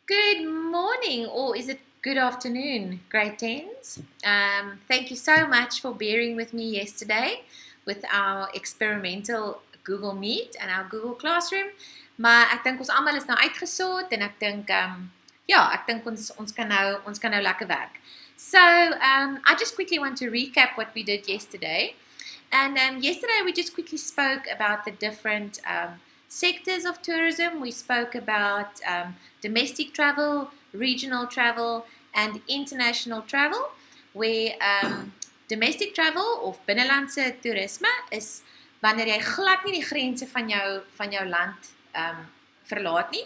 Good morning, or is it good afternoon, grade 10s? Thank you so much for bearing with me yesterday with our experimental Google Meet and our Google Classroom. Maar ek dink ons almal is nou uitgesoord en ek dink ons kan nou lekker werk. So, I just quickly want to recap what we did yesterday. And yesterday we just quickly spoke about the different sectors of tourism. We spoke about domestic travel, regional travel, and international travel, where domestic travel of binnelandse toerisme is wanneer jy glad nie die grense van jou land verlaat nie.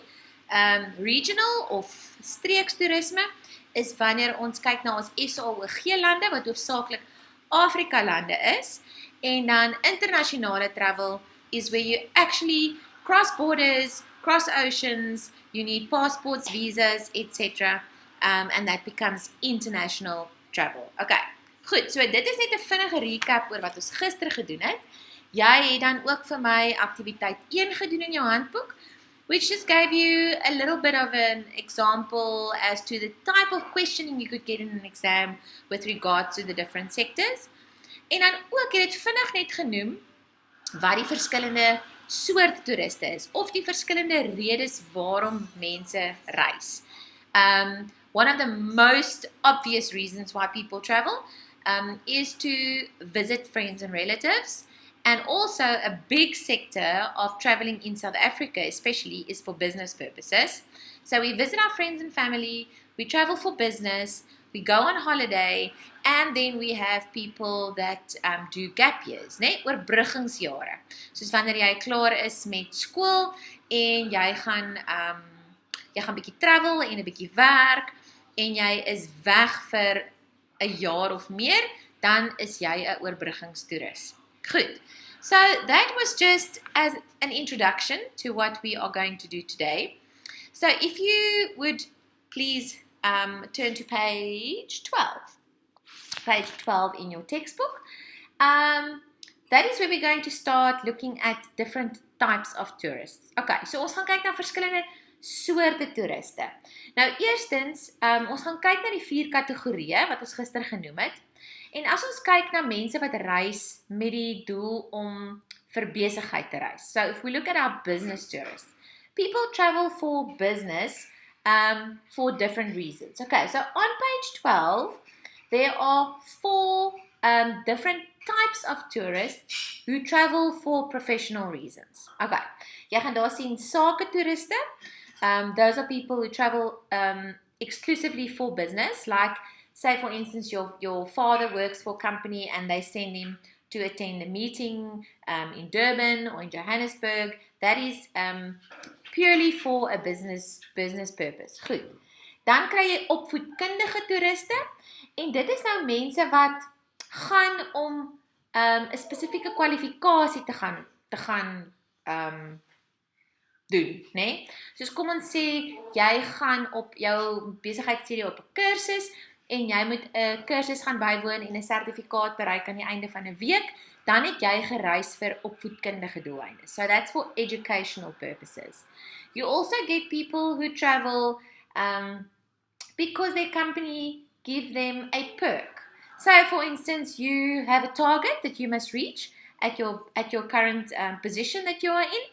Regional of streekstoerisme is wanneer ons kyk na ons SAOG lande wat hoofsaaklik Afrika lande is, en dan internasionale travel is where you actually cross borders, cross oceans, you need passports, visas, etc. And that becomes international travel. Okay, goed, so dit is net 'n vinnige recap oor wat ons gister gedoen het. Jy het dan ook vir my aktiwiteit 1 gedoen in jou handboek, which just gave you a little bit of an example as to the type of questioning you could get in an exam with regards to the different sectors. En dan ook het dit vinnig net genoem wat die verskillende soort toeriste is, of die verskillende redes waarom mense reis. One of the most obvious reasons why people travel is to visit friends and relatives, and also a big sector of traveling in South Africa especially is for business purposes. So we visit our friends and family, we travel for business, we go on holiday, and then we have people that do gap years, né? Oorbruggingsjare. Soos wanneer jy klaar is met skool en jy gaan bietjie travel en 'n bietjie werk en jy is weg vir 'n jaar of meer, dan is jy 'n oorbruggingstoerist. Good. So that was just as an introduction to what we are going to do today. So if you would please turn to page 12. Page 12 in your textbook. That is where we're going to start looking at different types of tourists. Okay, so ons gaan kyk na verskillende soorte toeriste. Nou eerstens, ons gaan kyk na die 4 kategorieë wat ons gister genoem het. En as ons kyk na mense wat reis met die doel om vir besigheid te reis. So if we look at our business tourists, people travel for business for different reasons. Okay, so on page 12, there are 4 different types of tourists who travel for professional reasons. Okay, jy gaan daar sien sake toeriste. Those are people who travel exclusively for business, like say for instance your father works for a company and they send him to attend a meeting in Durban or in Johannesburg. That is purely for a business purpose. Goed. Dan kry jy opvoedkundige toeriste, en dit is nou mense wat gaan om 'n spesifieke kwalifikasie te gaan doen, né? Soos kom ons sê jy gaan op jou besigheidstudie op 'n kursus en jy moet 'n kursus gaan bywoon en 'n sertifikaat bereik aan die einde van 'n week, dan het jy gereis vir opvoedkundige doeleindes. So that's for educational purposes. You also get people who travel because their company give them a perk. So for instance, you have a target that you must reach at your current position that you are in,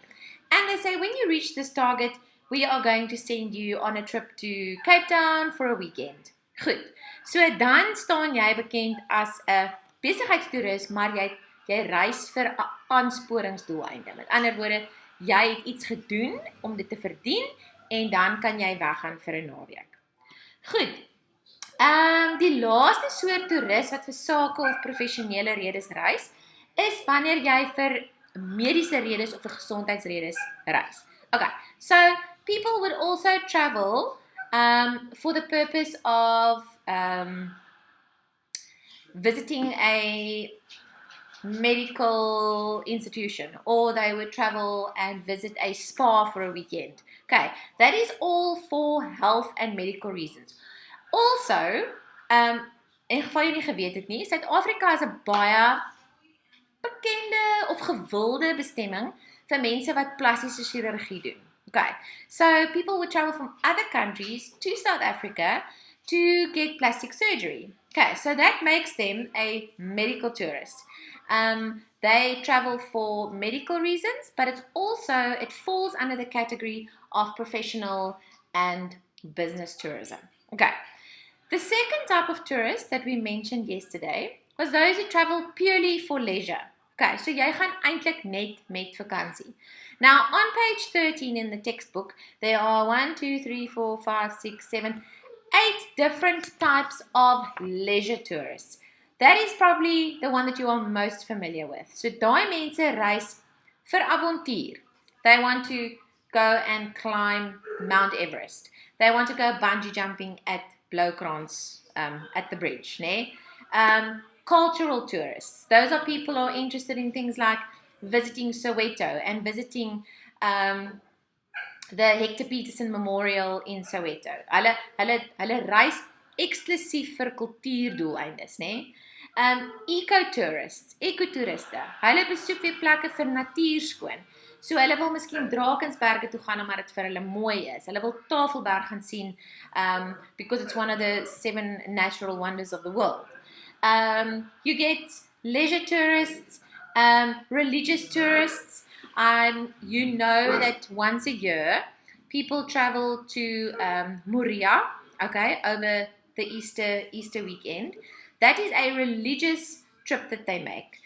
and they say when you reach this target, we are going to send you on a trip to Cape Town for a weekend. Goed. So dan staan jy bekend as 'n besigheidstoerist, maar jy reis vir 'n aansporingsdoeleinde. Met ander woorde, jy het iets gedoen om dit te verdien en dan kan jy weggaan vir 'n naweek. Goed. Die laaste soort toerist wat vir sake of professionele redes reis, is wanneer jy vir mediese redes of vir gesondheidsredes reis. Okay. So people would also travel for the purpose of visiting a medical institution, or they would travel and visit a spa for a weekend. Okay, that is all for health and medical reasons. Also, in geval jy nie geweet het nie, Suid-Afrika is 'n baie bekende of gewilde bestemming vir mense wat plastiese chirurgie doen. Okay, so people would travel from other countries to South Africa to get plastic surgery. Okay, so that makes them a medical tourist. They travel for medical reasons, but it falls under the category of professional and business tourism. Okay, the second type of tourist that we mentioned yesterday was those who travel purely for leisure. Okay, so jy gaan eintlik net met vakansie. Now, on page 13 in the textbook, there are 1, 2, 3, 4, 5, 6, 7, 8 different types of leisure tourists. That is probably the one that you are most familiar with. So, daai mense reis vir avontuur. They want to go and climb Mount Everest. They want to go bungee jumping at Blowkrans at the bridge. Ne? Cultural tourists. Those are people who are interested in things like visiting Soweto and visiting the Hector Peterson Memorial in Soweto. Hulle reis eksklusief vir kultuurdoeleindes, né? Eco-tourists, ecotoeriste. Hulle besoek weer plekke vir natuurskoon. So hulle wil miskien Drakensberge toe gaan omdat dit vir hulle mooi is. Hulle wil Tafelberg gaan sien because it's one of the 7 natural wonders of the world. You get leisure tourists, religious tourists. You know that once a year people travel to Moria, okay, over the Easter weekend. That is a religious trip that they make.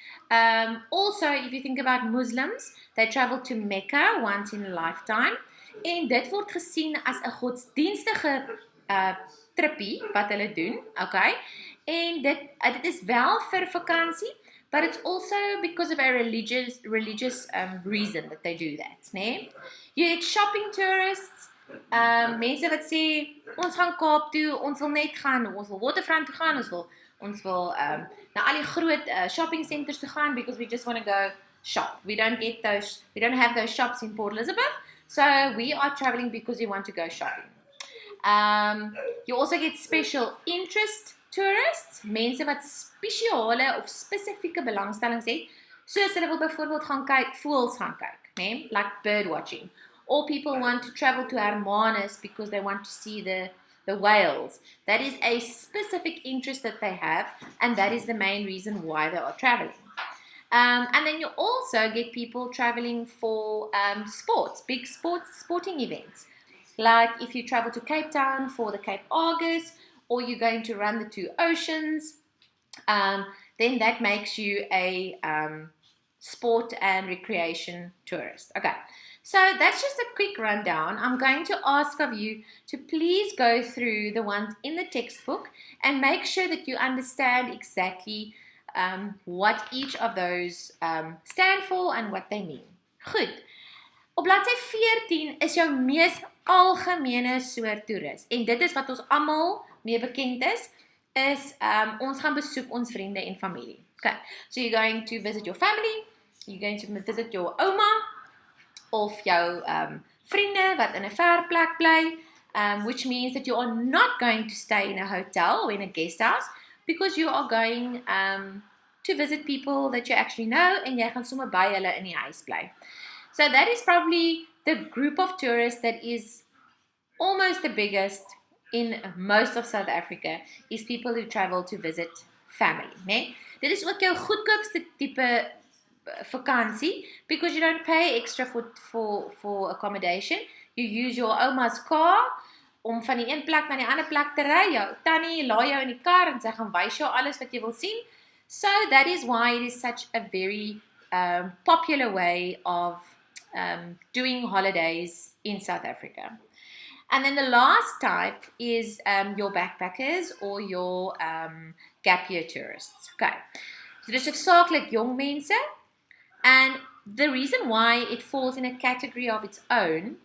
Also, if you think about Muslims, they travel to Mecca once in a lifetime. En dit word gesien as 'n godsdienstige trippie wat hulle doen, okay? En dit is wel vir vakansie, but it's also because of a religious reason that they do that, né? You get shopping tourists, mense wat sê ons gaan Kaap toe, ons wil net gaan, ons wil Waterfront toe gaan, ons wil na al die groot shopping centers toe gaan because we just want to go shop. We don't have those shops in Port Elizabeth, so we are traveling because we want to go shopping. You also get special interest tourists, mense wat spesiale of spesifieke belangstellings het, soos hulle wil byvoorbeeld gaan kyk, voëls gaan kyk, né? Like bird watching. Or people want to travel to Hermanus because they want to see the whales. That is a specific interest that they have, and that is the main reason why they are traveling. And then you also get people traveling for big sporting events. Like if you travel to Cape Town for the Cape Argus, or you're going to run the 2 oceans, then that makes you a sport and recreation tourist. Okay, so that's just a quick rundown. I'm going to ask of you to please go through the ones in the textbook and make sure that you understand exactly what each of those stand for and what they mean. Goed. Op bladsy 14 is jou mees algemene soort toerist. En dit is wat ons almal mee bekend is ons gaan besoek ons vriende en familie. Okay. So you're going to visit your family, you're going to visit your ouma of jou vriende wat in 'n ver plek bly, which means that you are not going to stay in a hotel or in a guest house because you are going to visit people that you actually know en jy gaan sommer by hulle in die huis bly. So that is probably the group of tourists that is almost the biggest in most of South Africa, is people who travel to visit family, né? Dit is ook jou goedkoopste tipe vakansie because you don't pay extra for accommodation. You use your ouma's car om van die een plek na die ander plek te ry. Jou tannie laai jou in die kar en sy gaan wys jou alles wat jy wil sien. So that is why it is such a very popular way of doing holidays in South Africa. And then the last type is your backpackers or your gap year tourists. Okay, so dis hoofsaaklik jong mense, and the reason why it falls in a category of its own,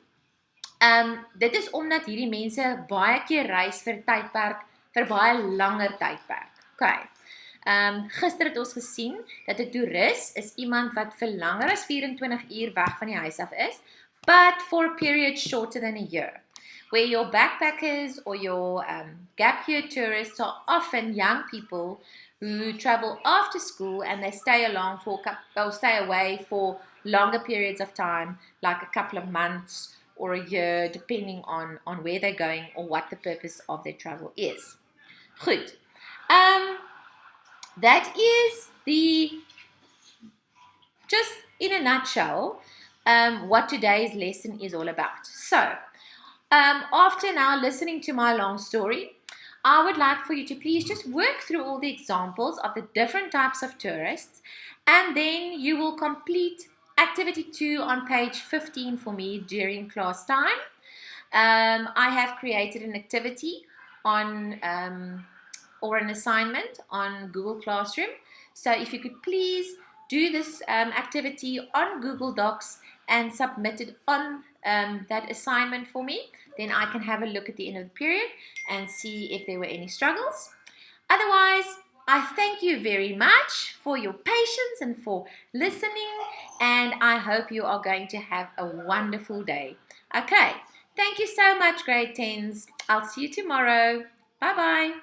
dit is omdat hierdie mense baie keer reis vir tydperk, vir baie langer tydperk. Okay. Gister het ons gesien dat 'n toerist is iemand wat vir langer as 24 uur weg van die huis af is, but for a period shorter than a year. Where your backpackers or your gap year tourists are often young people who travel after school and they stay away for longer periods of time, like a couple of months or a year, depending on where they're going or what the purpose of their travel is. Goed. That is just in a nutshell, what today's lesson is all about. So, after now listening to my long story, I would like for you to please just work through all the examples of the different types of tourists, and then you will complete activity 2 on page 15 for me during class time. I have created an activity on or an assignment on Google Classroom. So if you could please do this activity on Google Docs and submit it on that assignment for me, then I can have a look at the end of the period and see if there were any struggles. Otherwise, I thank you very much for your patience and for listening, and I hope you are going to have a wonderful day. Okay, thank you so much, grade 10s. I'll see you tomorrow. Bye-bye.